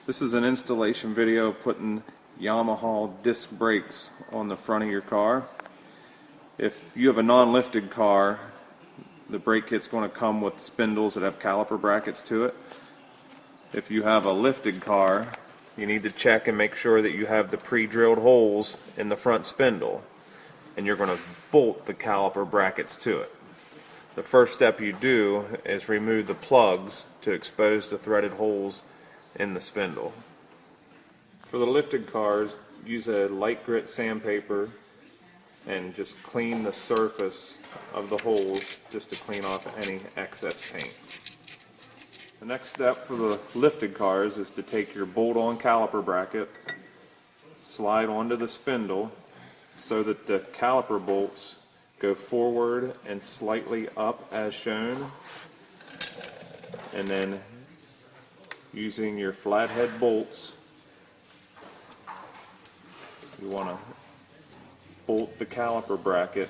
This is an installation video of putting Yamaha disc brakes on the front of your car. If you have a non-lifted car, the brake kit's going to come with spindles that have caliper brackets to it. If you have a lifted car, you need to check and make sure that you have the pre-drilled holes in the front spindle, and you're going to bolt the caliper brackets to it. The first step you do is remove the plugs to expose the threaded holes in the spindle. For the lifted cars, use a light grit sandpaper and just clean the surface of the holes just to clean off any excess paint. The next step for the lifted cars is to take your bolt-on caliper bracket, slide onto the spindle so that the caliper bolts go forward and slightly up as shown, and then using your flathead bolts, you want to bolt the caliper bracket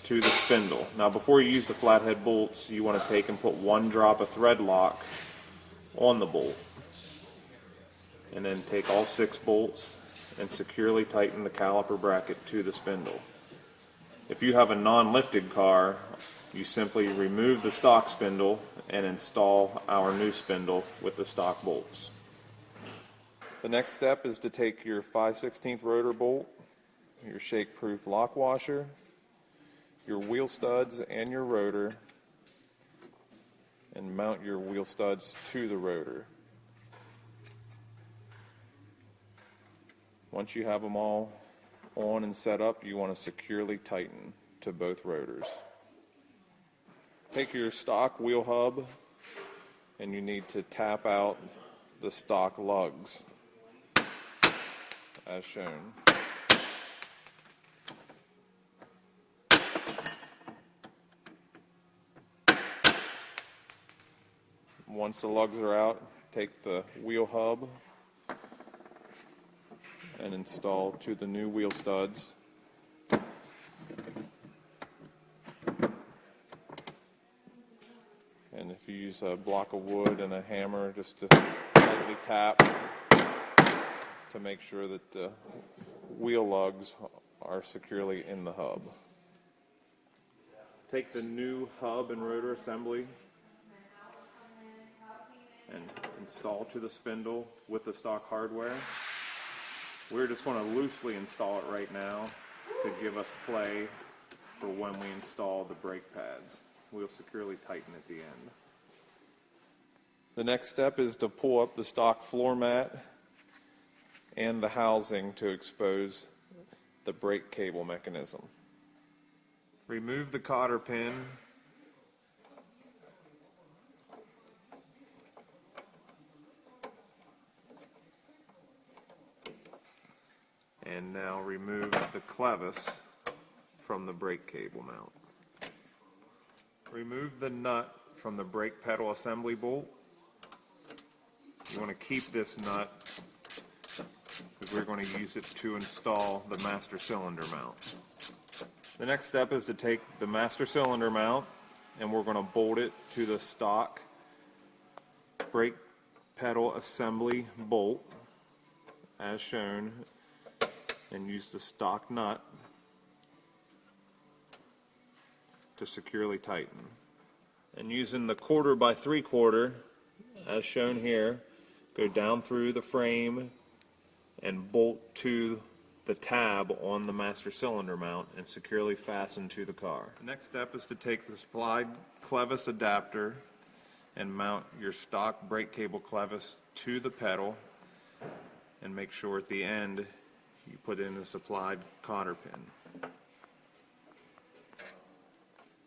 to the spindle. Now before you use the flathead bolts, you want to take and put 1 drop of thread lock on the bolt, and then take all 6 bolts and securely tighten the caliper bracket to the spindle. If you have a non-lifted car, you simply remove the stock spindle and install our new spindle with the stock bolts. The next step is to take your 5/16 rotor bolt, your shake-proof lock washer, your wheel studs and your rotor, and mount your wheel studs to the rotor. Once you have them all on and set up, you want to securely tighten to both rotors. Take your stock wheel hub and you need to tap out the stock lugs as shown. Once the lugs are out, take the wheel hub and install to the new wheel studs. And if you use a block of wood and a hammer, just to lightly tap to make sure that the wheel lugs are securely in the hub. Take the new hub and rotor assembly and install to the spindle with the stock hardware. We're just going to loosely install it right now to give us play for when we install the brake pads. We'll securely tighten at the end. The next step is to pull up the stock floor mat and the housing to expose the brake cable mechanism. Remove the cotter pin and now remove the clevis from the brake cable mount. Remove the nut from the brake pedal assembly bolt. You want to keep this nut because we're going to use it to install the master cylinder mount. The next step is to take the master cylinder mount and we're going to bolt it to the stock brake pedal assembly bolt as shown, and use the stock nut to securely tighten. And using the 1/4 by 3/4 as shown here, go down through the frame and bolt to the tab on the master cylinder mount and securely fasten to the car. The next step is to take the supplied clevis adapter and mount your stock brake cable clevis to the pedal, and make sure at the end you put in the supplied cotter pin.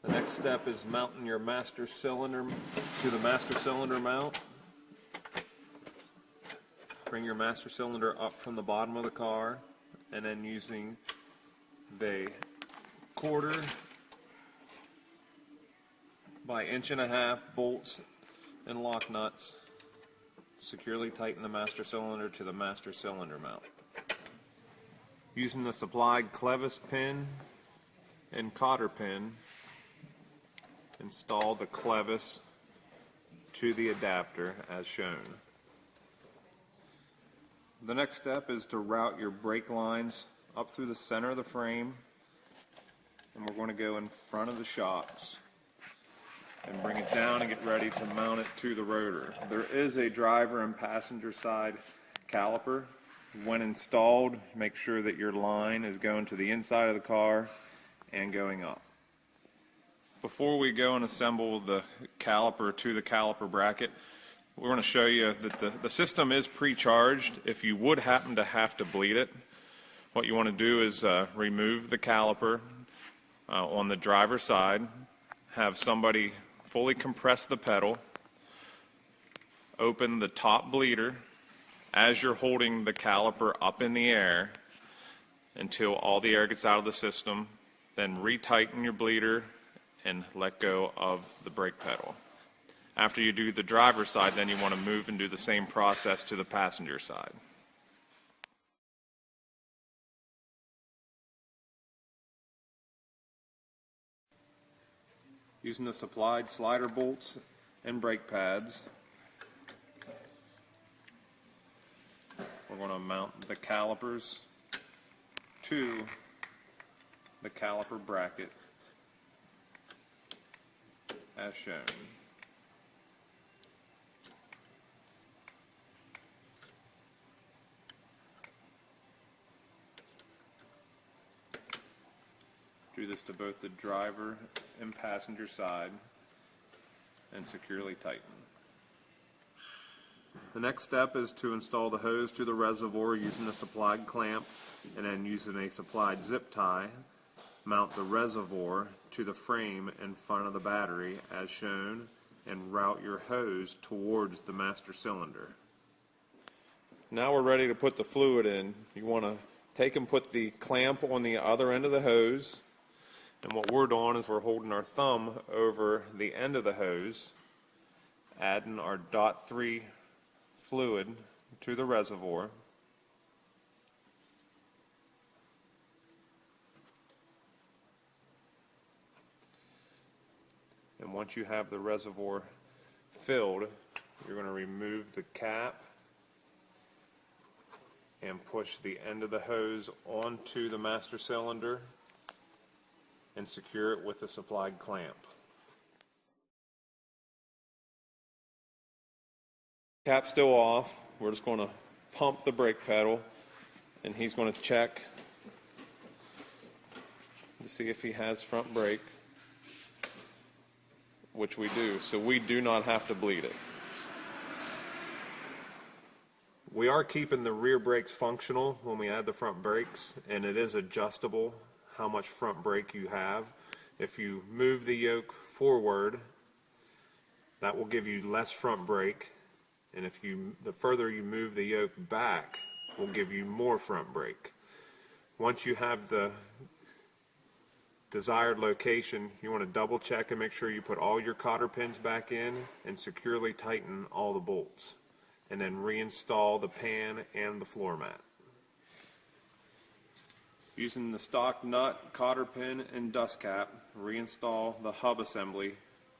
The next step is mounting your master cylinder to the master cylinder mount. Bring your master cylinder up from the bottom of the car, and then using the 1/4 by 1.5 inch bolts and lock nuts, securely tighten the master cylinder to the master cylinder mount. Using the supplied clevis pin and cotter pin, install the clevis to the adapter as shown. The next step is to route your brake lines up through the center of the frame, and we're going to go in front of the shocks and bring it down and get ready to mount it to the rotor. There is a driver and passenger side caliper. When installed, make sure that your line is going to the inside of the car and going up. Before we go and assemble the caliper to the caliper bracket, we're going to show you that the system is pre-charged. If you would happen to have to bleed it, what you want to do is remove the caliper on the driver's side, have somebody fully compress the pedal, open the top bleeder as you're holding the caliper up in the air until all the air gets out of the system, then retighten your bleeder and let go of the brake pedal. After you do the driver's side, then you want to move and do the same process to the passenger side. Using the supplied slider bolts and brake pads, we're going to mount the calipers to the caliper bracket as shown. Do this to both the driver and passenger side and securely tighten. The next step is to install the hose to the reservoir using a supplied clamp, and then using a supplied zip tie, mount the reservoir to the frame in front of the battery as shown, and route your hose towards the master cylinder. Now we're ready to put the fluid in. You want to take and put the clamp on the other end of the hose, and what we're doing is we're holding our thumb over the end of the hose, adding our .3 fluid to the reservoir. And once you have the reservoir filled, you're going to remove the cap and push the end of the hose onto the master cylinder and secure it with a supplied clamp. Cap's still off. We're just going to pump the brake pedal, and he's going to check to see if he has front brake, which we do, so we do not have to bleed it. We are keeping the rear brakes functional when we add the front brakes, and it is adjustable how much front brake you have. If you move the yoke forward, that will give you less front brake, and if the further you move the yoke back, will give you more front brake. Once you have the desired location, you want to double check and make sure you put all your cotter pins back in and securely tighten all the bolts, and then reinstall the pan and the floor mat. Using the stock nut, cotter pin, and dust cap, reinstall the hub assembly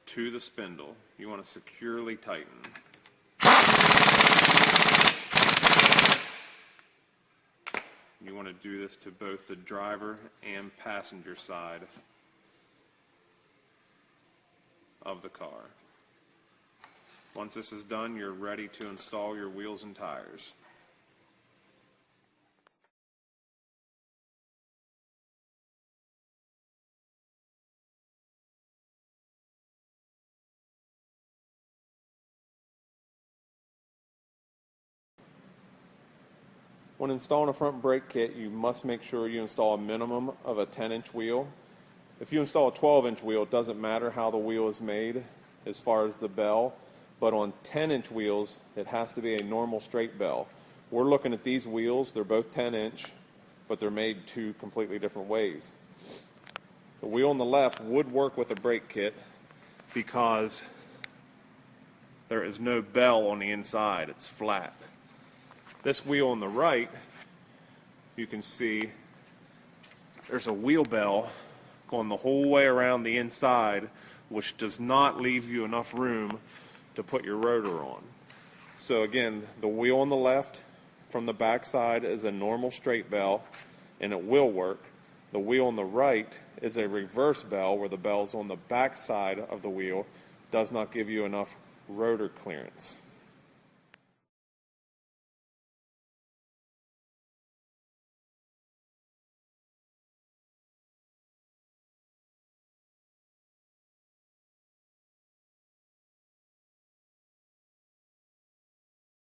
to the spindle. You want to securely tighten. You want to do this to both the driver and passenger side of the car. Once this is done, you're ready to install your wheels and tires. When installing a front brake kit, you must make sure you install a minimum of a 10-inch wheel. If you install a 12-inch wheel, it doesn't matter how the wheel is made as far as the bell, but on 10-inch wheels, it has to be a normal straight bell. We're looking at these wheels, they're both 10-inch, but they're made two completely different ways. The wheel on the left would work with a brake kit because there is no bell on the inside, it's flat. This wheel on the right, you can see there's a wheel bell going the whole way around the inside, which does not leave you enough room to put your rotor on. So again, the wheel on the left from the back side is a normal straight bell, and it will work. The wheel on the right is a reverse bell, where the bell's on the back side of the wheel, does not give you enough rotor clearance.